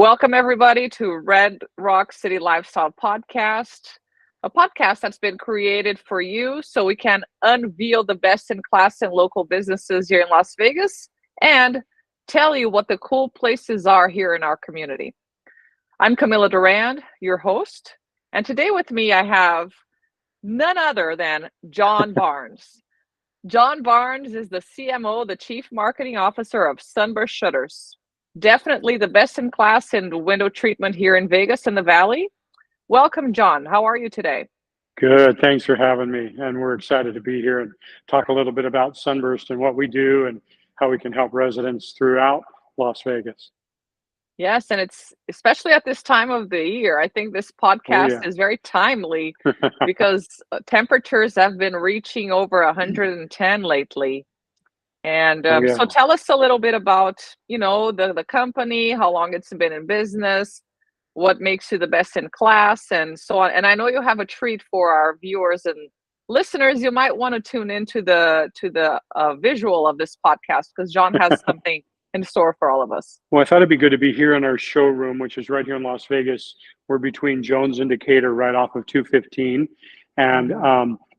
Welcome, everybody, to Red Rock City Lifestyle Podcast, a podcast that's been created for you so we can unveil the best in class and local businesses here in Las Vegas and tell you what the cool places are here in our community. I'm Camilla Durand, your host, and today with me I have none other than John Barnes. John Barnes is the CMO, the Chief Marketing Officer of Sunburst Shutters. Definitely the best in class in window treatment here in Vegas and the Valley. Welcome, John. How are you today? Good. Thanks for having me. And we're excited to be here and talk a little bit about Sunburst and what we do and how we can help residents throughout Las Vegas. Yes, and it's especially at this time of the year. I think this Oh, podcast yeah. is very timely because temperatures have been reaching over 110 lately. And Oh, so yeah. tell us a little bit about, the company, how long it's been in business, what makes you the best in class, and so on. And I know you have a treat for our viewers and listeners. You might want to tune into the visual of this podcast because John has something in store for all of us. Well, I thought it'd be good to be here in our showroom, which is right here in Las Vegas. We're between Jones and Decatur, right off of 215. And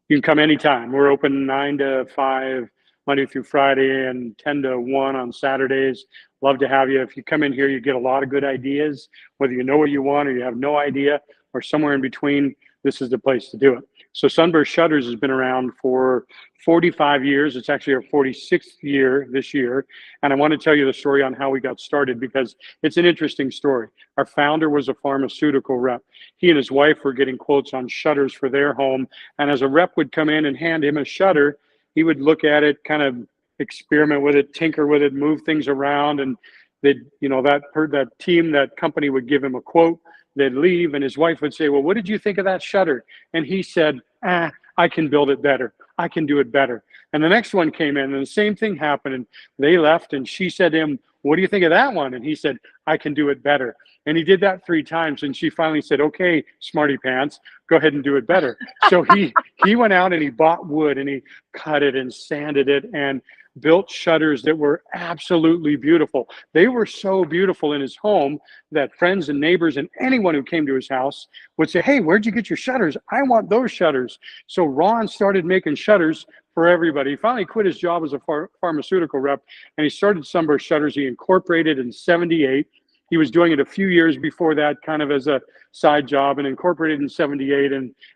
you can come anytime. We're open 9 to 5, Monday through Friday, and 10 to 1 on Saturdays. Love to have you. If you come in here, you get a lot of good ideas, whether you know what you want or you have no idea or somewhere in between. This is the place to do it. So Sunburst Shutters has been around for 45 years. It's actually our 46th year this year. And I want to tell you the story on how we got started because it's an interesting story. Our founder was a pharmaceutical rep. He and his wife were getting quotes on shutters for their home. And as a rep would come in and hand him a shutter, he would look at it, kind of experiment with it, tinker with it, move things around. And that team, that company would give him a quote. They'd leave and his wife would say, well, what did you think of that shutter? And he said, I can build it better. I can do it better. And the next one came in and the same thing happened. And they left and she said to him, what do you think of that one? And he said, I can do it better. And he did that 3 times. And she finally said, okay, smarty pants, go ahead and do it better. So he went out and he bought wood and he cut it and sanded it and built shutters that were absolutely beautiful. They were so beautiful in his home that friends and neighbors and anyone who came to his house would say, hey, where'd you get your shutters? I want those shutters. So Ron started making shutters for everybody. He finally quit his job as a pharmaceutical rep and he started Sunburst Shutters. He incorporated in 78. He was doing it a few years before that, kind of as a side job, and incorporated in 78.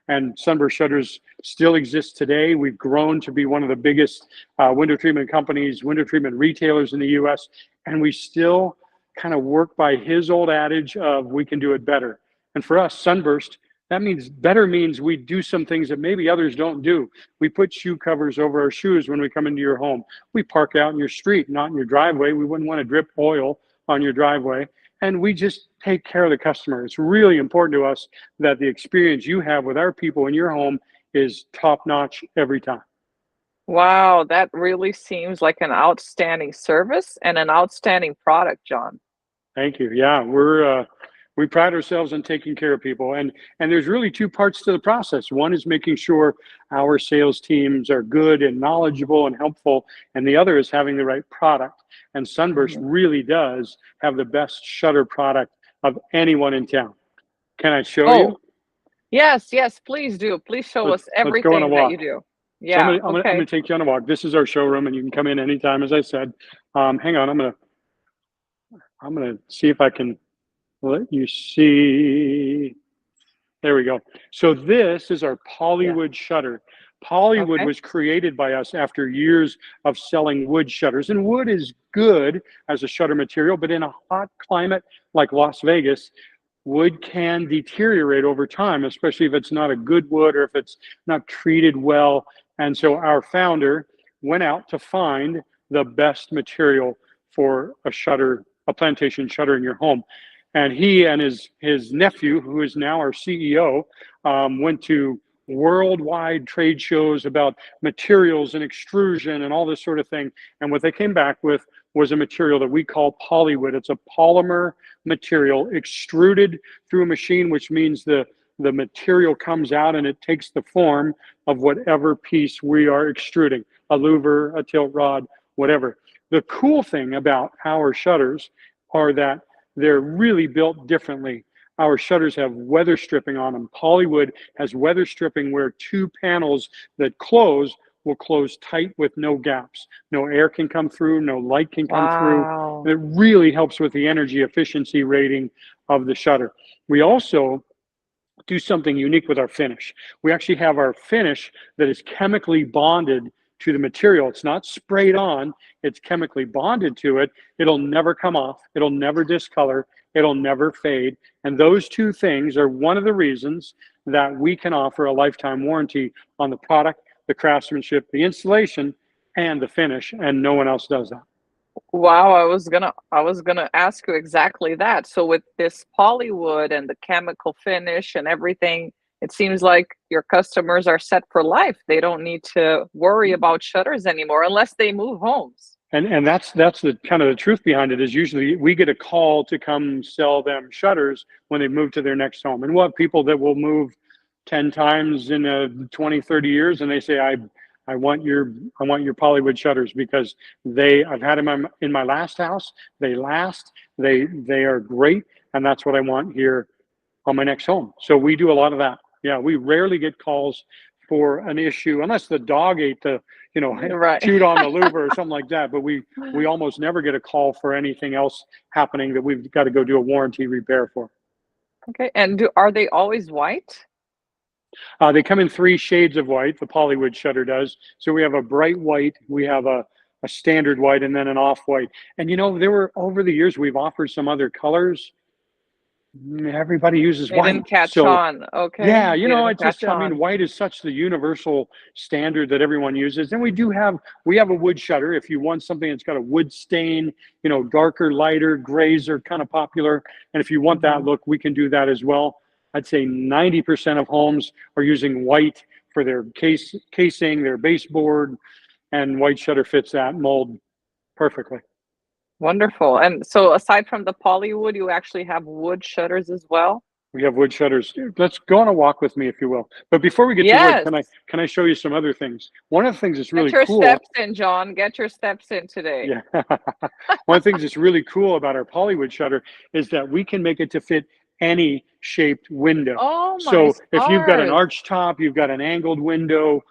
And Sunburst Shutters still exists today. We've grown to be one of the biggest window treatment companies, window treatment retailers in the U.S. And we still kind of work by his old adage of we can do it better. And for us, Sunburst, that means better means we do some things that maybe others don't do. We put shoe covers over our shoes when we come into your home. We park out in your street, not in your driveway. We wouldn't want to drip oil on your driveway. And we just take care of the customer. It's really important to us that the experience you have with our people in your home is top notch every time. Wow, that really seems like an outstanding service and an outstanding product, John. Thank you. Yeah, we pride ourselves on taking care of people, and there's really 2 parts to the process. One is making sure our sales teams are good and knowledgeable and helpful, and the other is having the right product. And Sunburst really does have the best shutter product of anyone in town. Can I show you? Oh, yes, please do. Please show us Let's go on a everything that you walk. do. So Yeah, I'm gonna okay. take you on a walk. This is our showroom, and you can come in anytime, as I said. Hang on, I'm gonna see if I can let you see. There we go. So this is our Yeah, Polywood shutter. Polywood okay. was created by us after years of selling wood shutters. And wood is good as a shutter material, but in a hot climate like Las Vegas, wood can deteriorate over time, especially if it's not a good wood or if it's not treated well. And so our founder went out to find the best material for a shutter, a plantation shutter in your home. And he and his nephew, who is now our CEO, went to worldwide trade shows about materials and extrusion and all this sort of thing. And what they came back with was a material that we call Polywood. It's a polymer material extruded through a machine, which means the material comes out and it takes the form of whatever piece we are extruding, a louver, a tilt rod, whatever. The cool thing about our shutters are that they're really built differently. Our shutters have weather stripping on them. Polywood has weather stripping where two panels that close will close tight with no gaps. No air can come through, no light can come through. Wow. And it really helps with the energy efficiency rating of the shutter. We also do something unique with our finish. We actually have our finish that is chemically bonded to the material. It's not sprayed on, it's chemically bonded to it. It'll never come off, it'll never discolor, it'll never fade. And those two things are one of the reasons that we can offer a lifetime warranty on the product, the craftsmanship, the installation, and the finish, and no one else does that. Wow, I was gonna ask you exactly that. So with this Polywood and the chemical finish and everything, it seems like your customers are set for life. They don't need to worry about shutters anymore unless they move homes. And that's the kind of the truth behind it is usually we get a call to come sell them shutters when they move to their next home. And we'll have people that will move 10 times in 20, 30 years and they say, I want your Polywood shutters because I've had them in my last house. They last, they are great, and that's what I want here on my next home. So we do a lot of that. Yeah, we rarely get calls for an issue unless the dog ate the, Right. chewed on the louver or something like that. But we almost never get a call for anything else happening that we've got to go do a warranty repair for. Okay. And are they always white? They come in 3 shades of white, the Polywood shutter does. So we have a bright white, we have a standard white, and then an off-white. And there were, over the years, we've offered some other colors. Everybody uses They white. didn't catch So on. Okay. yeah, They didn't it's just, catch on. white is such the universal standard that everyone uses. And we have a wood shutter. If you want something that's got a wood stain, darker, lighter, grays are kind of popular. And if you want that look, we can do that as well. I'd say 90% of homes are using white for their casing, their baseboard, and white shutter fits that mold perfectly. Wonderful. And so aside from the Polywood, you actually have wood shutters as well? We have wood shutters. Let's go on a walk with me, if you will. But before we get Yes. to wood, can I show you some other things? One of the things that's really Get your cool. steps in, John. Get your steps in today. Yeah. One of the things that's really cool about our Polywood shutter is that we can make it to fit any shaped window. Oh my So if you've got an stars. arch top, you've got an angled window,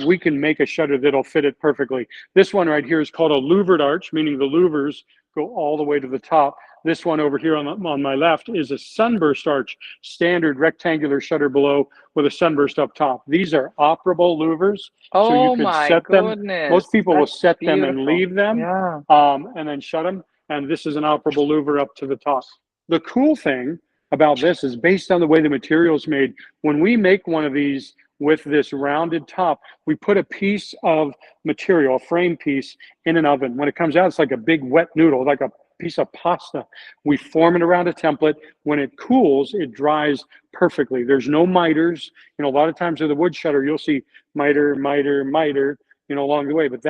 we can make a shutter that'll fit it perfectly. This one right here is called a louvered arch, meaning the louvers go all the way to the top. This one over here on my left is a sunburst arch, standard rectangular shutter below with a sunburst up top. These are operable louvers, so you Oh could my set them. goodness. Most people will That's set them and beautiful. leave them, Yeah. and then shut them. And this is an operable louver up to the top. The cool thing about this is based on the way the material is made. When we make one of these with this rounded top, we put a piece of material, a frame piece, in an oven. When it comes out, it's like a big wet noodle, like a piece of pasta. We form it around a template. When it cools, it dries perfectly. There's no miters. A lot of times with a wood shutter, you'll see miter, along the way, but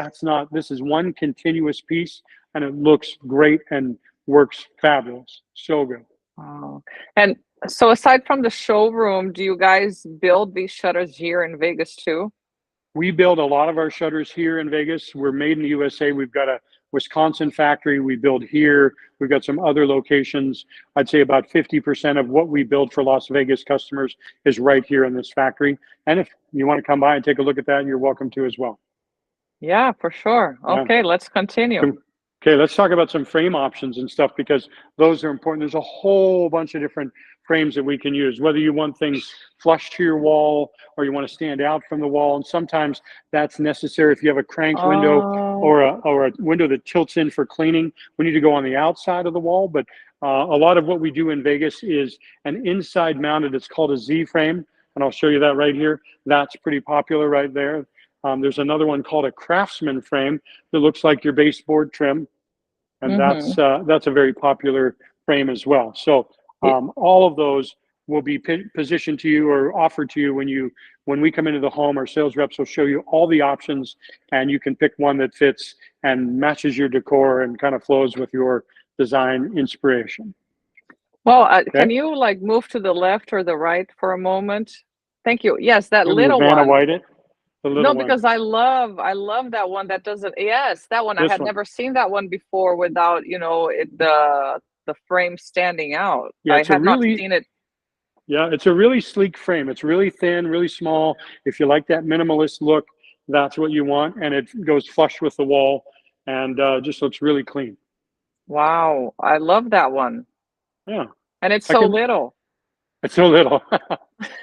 this is one continuous piece, and it looks great and works fabulous. So good. Wow. And so aside from the showroom, do you guys build these shutters here in Vegas too? We build a lot of our shutters here in Vegas. We're made in the USA. We've got a Wisconsin factory. We build here. We've got some other locations. I'd say about 50% of what we build for Las Vegas customers is right here in this factory. And if you want to come by and take a look at that, you're welcome to as well. Yeah, for sure. Yeah. Okay, let's continue. Okay, let's talk about some frame options and stuff because those are important. There's a whole bunch of different frames that we can use, whether you want things flush to your wall or you want to stand out from the wall. And sometimes that's necessary if you have a cranked window or a window that tilts in for cleaning. We need to go on the outside of the wall, but a lot of what we do in Vegas is an inside mounted, it's called a Z frame. And I'll show you that right here. That's pretty popular right there. There's another one called a Craftsman frame that looks like your baseboard trim. And that's a very popular frame as well. So all of those will be positioned to you or offered to you when we come into the home. Our sales reps will show you all the options, and you can pick one that fits and matches your decor and kind of flows with your design inspiration. Well, can you move to the left or the right for a moment? Thank you. Yes, that little Vanna one. White it. No, because I love that one that doesn't. Yes, that one. I had never seen that one before without the the frame standing out. Yeah, I it's a had not really seen it. yeah, it's a really sleek frame. It's really thin, really small. If you like that minimalist look, that's what you want, and it goes flush with the wall, and just looks really clean. Wow, I love that one. Yeah, And it's I so can. little. It's so little.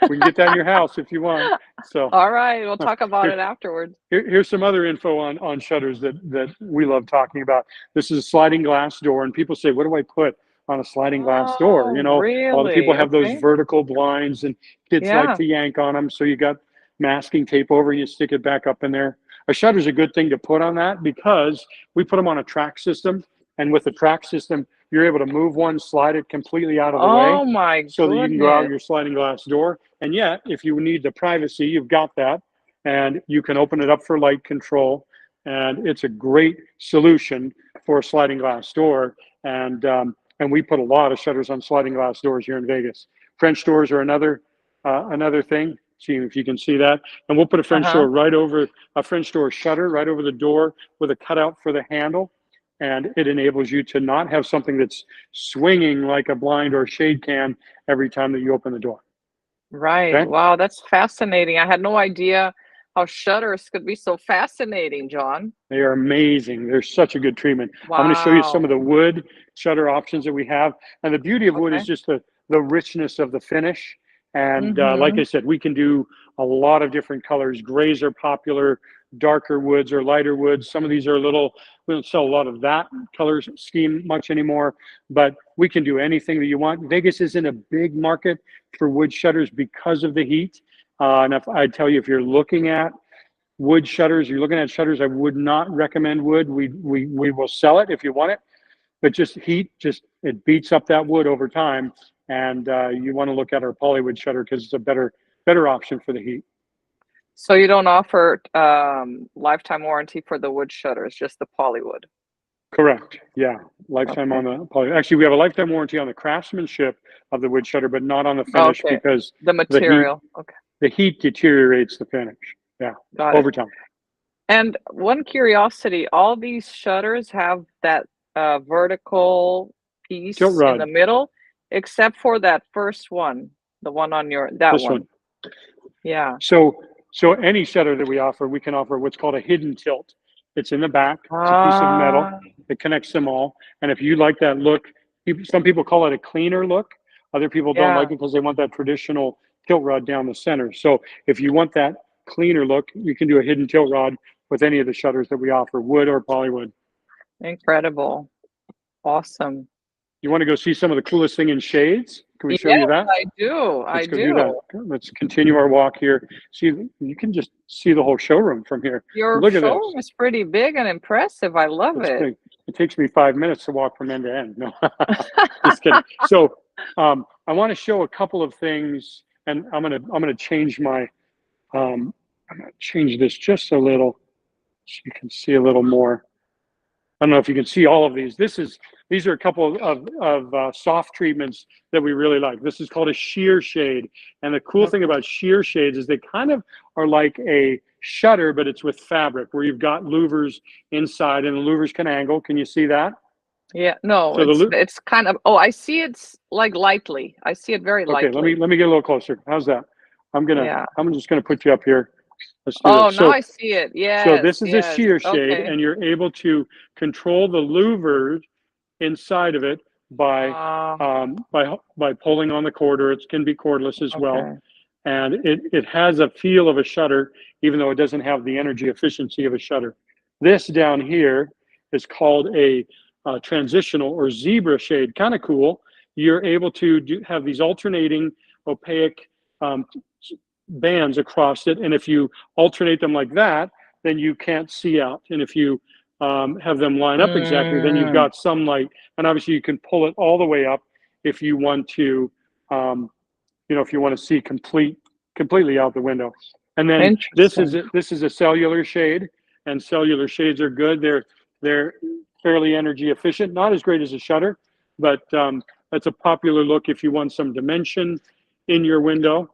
We can get that in your house if you want. So All right, we'll talk about here, it afterwards. here's some other info on shutters that we love talking about. This is a sliding glass door, and people say, "What do I put on a sliding glass door?" Oh, A lot of people really? have those Okay. vertical blinds, and kids like Yeah. to yank on them. So you got masking tape over, you stick it back up in there. A shutter's a good thing to put on that because we put them on a track system, and with the track system, you're able to move one, slide it completely out of the way, Oh my so that you can go out goodness. your sliding glass door. And yet, if you need the privacy, you've got that, and you can open it up for light control. And it's a great solution for a sliding glass door. And we put a lot of shutters on sliding glass doors here in Vegas. French doors are another thing. See if you can see that. And we'll put a French Uh-huh. door right over a French door shutter right over the door with a cutout for the handle. And it enables you to not have something that's swinging like a blind or shade can every time that you open the door. Right. Okay. Wow, that's fascinating. I had no idea how shutters could be so fascinating, John. They are amazing. They're such a good treatment. I'm going to show you some of Wow. the wood shutter options that we have. And the beauty of wood is Okay. just the richness of the finish. And like Mm-hmm. I said, we can do a lot of different colors. Grays are popular, darker woods or lighter woods. Some of these are we don't sell a lot of that color scheme much anymore, but we can do anything that you want. Vegas isn't a big market for wood shutters because of the heat. And if I tell you, if you're looking at wood shutters, you're looking at shutters, I would not recommend wood. We will sell it if you want it, but just heat, just it beats up that wood over time. And you want to look at our polywood shutter because it's a better option for the heat. So you don't offer lifetime warranty for the wood shutters, just the polywood. Correct. Yeah, lifetime Okay. on the poly. Actually, we have a lifetime warranty on the craftsmanship of the wood shutter, but not on the finish Okay. because The the heat material. Okay. the heat deteriorates the finish. Yeah, Got it. over time. And one curiosity, all these shutters have that vertical Tilt piece in the rod. middle, except for that first one, the one on that This one. one. Yeah. So any shutter that we offer, we can offer what's called a hidden tilt. It's in the back. It's a piece of metal Ah, that connects them all. And if you like that look, some people call it a cleaner look. Other people don't like yeah. it because they want that traditional tilt rod down the center. So if you want that cleaner look, you can do a hidden tilt rod with any of the shutters that we offer, wood or polywood. Incredible. Awesome. You want to go see some of the coolest thing in shades? Can we show Yes, you that? I do. I Let's go do that. do. Let's continue our walk here. See, you can just see the whole showroom from here. Your Look at this. showroom is pretty big and impressive. I love It's it. big. It takes me 5 minutes to walk from end to end. No, just kidding. So I want to show a couple of things, and I'm gonna change my I'm gonna change this just a little so you can see a little more. I don't know if you can see all of these. These are a couple of soft treatments that we really like. This is called a sheer shade. And the cool thing Okay. about sheer shades is they kind of are like a shutter, but it's with fabric where you've got louvers inside and the louvers can angle. Can you see that? Yeah, no, So the it's kind of, oh, I see it's like lightly. I see it very okay, let lightly. me get a little closer. How's that? Yeah. I'm just gonna put you up here. Let's do Oh, this. now I see it. So Yes, this is a yes. sheer shade, Okay. and you're able to control the louvers inside of it by Uh, by pulling on the cord, or it can be cordless as well. okay. And it has a feel of a shutter, even though it doesn't have the energy efficiency of a shutter. This down here is called a transitional or zebra shade. Kind of cool. You're able to have these alternating opaque um, bands across it, and if you alternate them like that, then you can't see out. And if you have them line up exactly, then you've Mm, got some light. And obviously, you can pull it all the way up if you want to, if you want to see completely out the window. And then interesting. this is a cellular shade, and cellular shades are good. They're fairly energy efficient, not as great as a shutter, but that's a popular look if you want some dimension in your window,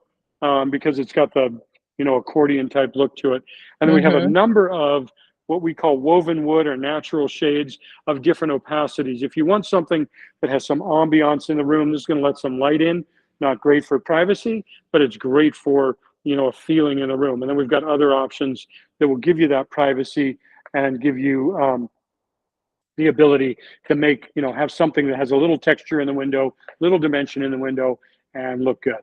because it's got the accordion type look to it. And then we have a Mm-hmm. number of what we call woven wood or natural shades of different opacities. If you want something that has some ambiance in the room, this is going to let some light in. Not great for privacy, but it's great for, a feeling in the room. And then we've got other options that will give you that privacy and give you the ability to make, have something that has a little texture in the window, little dimension in the window, and look good.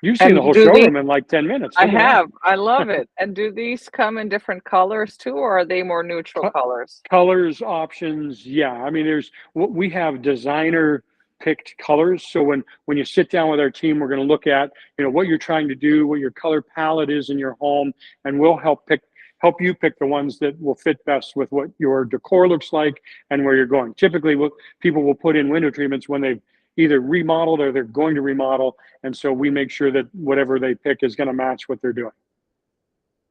You've seen the And whole do these, showroom in like 10 minutes. I Look at that. have, I love it. And do these come in different colors too, or are they more neutral colors? Colors, options, yeah. I mean, we have designer picked colors. So when you sit down with our team, we're going to look at, what you're trying to do, what your color palette is in your home, and we'll help you pick the ones that will fit best with what your decor looks like and where you're going. Typically, what people will put in window treatments when they've either remodeled or they're going to remodel, and so we make sure that whatever they pick is going to match what they're doing.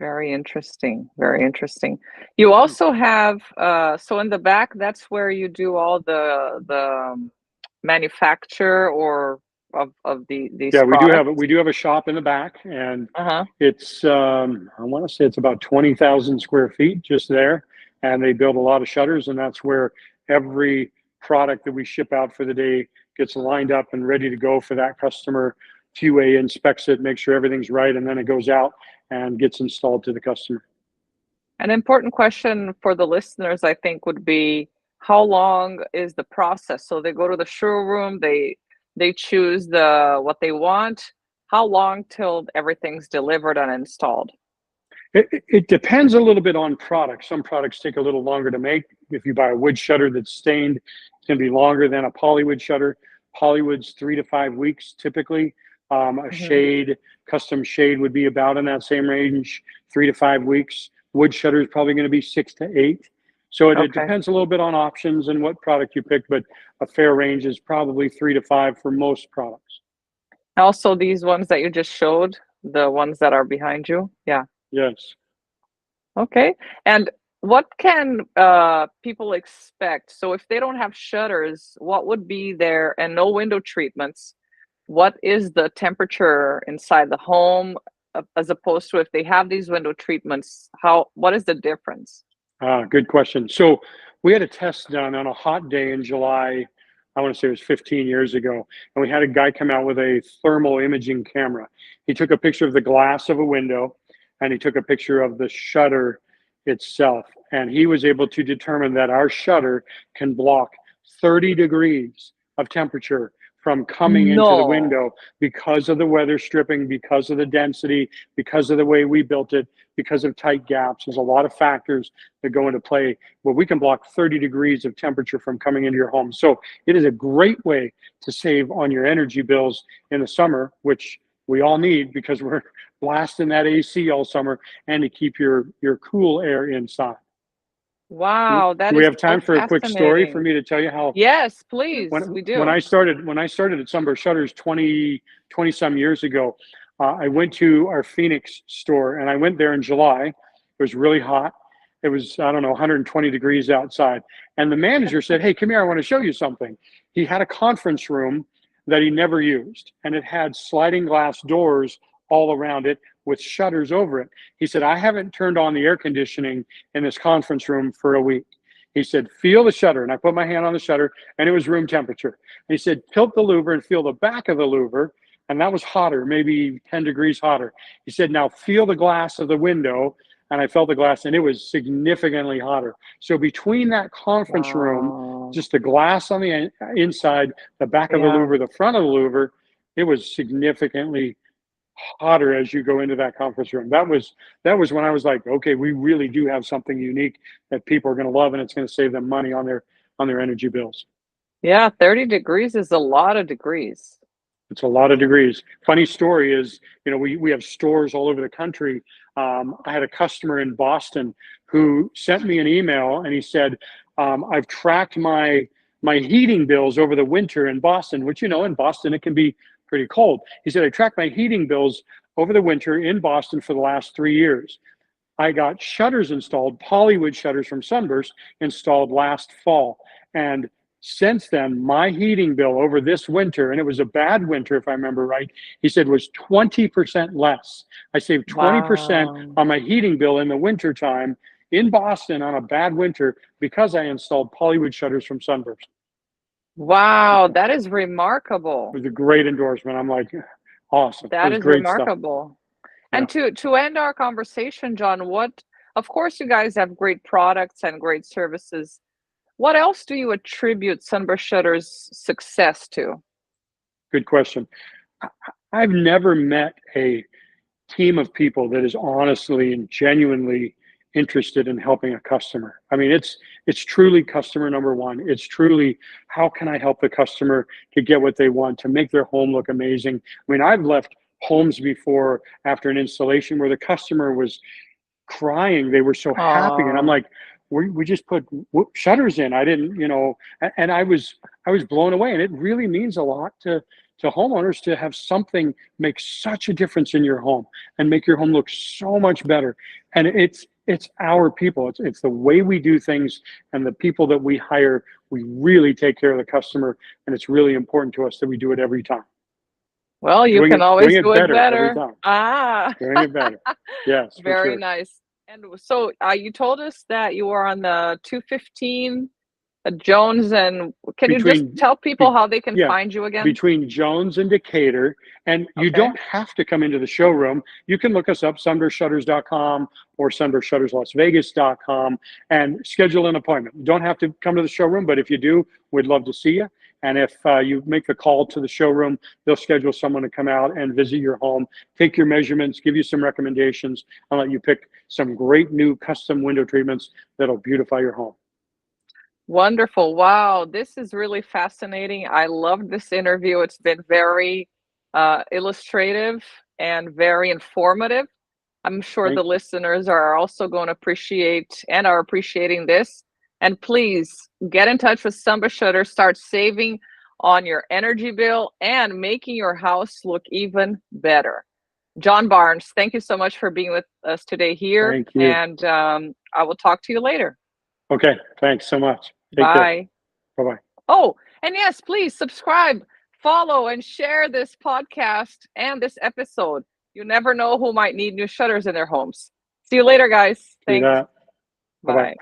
Very interesting. Very interesting. You also have so in the back, that's where you do all the manufacture or of these Yeah, products. we do have a shop in the back, and Uh-huh. it's I want to say it's about 20,000 square feet just there, and they build a lot of shutters, and that's where every product that we ship out for the day gets lined up and ready to go for that customer. QA inspects it, makes sure everything's right, and then it goes out and gets installed to the customer. An important question for the listeners, I think, would be how long is the process? So they go to the showroom, they choose what they want. How long till everything's delivered and installed? It depends a little bit on product. Some products take a little longer to make. If you buy a wood shutter that's stained, it's going to be longer than a polywood shutter. Polywood's 3 to 5 weeks typically. A Hmm. shade, custom shade would be about in that same range, 3 to 5 weeks. Wood shutter is probably going to be 6 to 8. So it Okay. depends a little bit on options and what product you pick, but a fair range is probably 3 to 5 for most products. Also, these ones that you just showed, the ones that are behind you. Yeah. Yes. Okay. And what can people expect? So if they don't have shutters, what would be there and no window treatments? What is the temperature inside the home as opposed to if they have these window treatments? What is the difference? Good question. So we had a test done on a hot day in July. I want to say it was 15 years ago. And we had a guy come out with a thermal imaging camera. He took a picture of the glass of a window and he took a picture of the shutter itself. And he was able to determine that our shutter can block 30 degrees of temperature from coming into the No. window because of the weather stripping, because of the density, because of the way we built it, because of tight gaps. There's a lot of factors that go into play, but we can block 30 degrees of temperature from coming into your home. So it is a great way to save on your energy bills in the summer, which we all need because we're blasting that AC all summer, and to keep your cool air inside. Wow, Do that we is have so time for a quick story for fascinating. me to tell you how Yes, please. We when do. I started at Sunburst Shutters 20 some years ago, I went to our Phoenix store, and I went there in July. It was really hot. It was, I don't know, 120 degrees outside. And the manager said, "Hey, come here, I want to show you something." He had a conference room that he never used, and it had sliding glass doors all around it with shutters over it. He said, "I haven't turned on the air conditioning in this conference room for a week." He said, "Feel the shutter." And I put my hand on the shutter, and it was room temperature. And he said, "Tilt the louver and feel the back of the louver." And that was hotter, maybe 10 degrees hotter. He said, "Now feel the glass of the window." And I felt the glass, and it was significantly hotter. So between that conference room, Wow. just the glass on the inside, the back of the Yeah. louver, the front of the louver, it was significantly hotter as you go into that conference room. That was when I was like, okay, we really do have something unique that people are going to love, and it's going to save them money on their energy bills. Yeah, 30 degrees is a lot of degrees. It's a lot of degrees. Funny story is, we have stores all over the country. I had a customer in Boston who sent me an email, and he said, "I've tracked my heating bills over the winter in Boston," which, in Boston it can be pretty cold. He said, "I tracked my heating bills over the winter in Boston for the last 3 years. I got shutters installed, Polywood shutters from Sunburst installed last fall. And since then, my heating bill over this winter, and it was a bad winter, if I remember right, he said was 20% less. I saved 20% Wow. on my heating bill in the wintertime in Boston on a bad winter because I installed Polywood shutters from Sunburst. Wow, that is remarkable. It was a great endorsement. I'm like, awesome. That That was is great stuff. remarkable. Yeah. And to end our conversation, John, what, of course, you guys have great products and great services. What else do you attribute Sunburst Shutters' success to? Good question. I've never met a team of people that is honestly and genuinely interested in helping a customer. I mean, it's truly customer number one. It's truly, how can I help the customer to get what they want, to make their home look amazing? I mean, I've left homes before after an installation where the customer was crying. They were so happy, and I'm Oh, like, we just put shutters in. I didn't, and I was blown away. And it really means a lot to homeowners to have something make such a difference in your home and make your home look so much better. And it's our people. It's the way we do things, and the people that we hire. We really take care of the customer, and it's really important to us that we do it every time. well, you Doing can it, always doing it do it better every better. time. Ah, Doing it better. Yes, for very sure. nice. And so you told us that you are on the 215 Jones, and can you just Between, tell people be, how they can yeah, find you again? between Jones and Decatur. And you Okay. don't have to come into the showroom. You can look us up, sunburstshutters.com or sunburstshutterslasvegas.com, and schedule an appointment. You don't have to come to the showroom, but if you do, we'd love to see you. And if you make the call to the showroom, they'll schedule someone to come out and visit your home, take your measurements, give you some recommendations, and let you pick some great new custom window treatments that'll beautify your home. Wonderful. Wow, this is really fascinating. I love this interview. It's been very illustrative and very informative. I'm sure the Thank you. listeners are also going to appreciate and are appreciating this. And please get in touch with Sunburst Shutter. Start saving on your energy bill and making your house look even better. John Barnes, thank you so much for being with us today here. Thank you. And I will talk to you later. Okay. Thanks so much. Take care. Bye. Bye-bye. Oh, and yes, please subscribe, follow, and share this podcast and this episode. You never know who might need new shutters in their homes. See you later, guys. See Thanks. that. Bye-bye. Bye.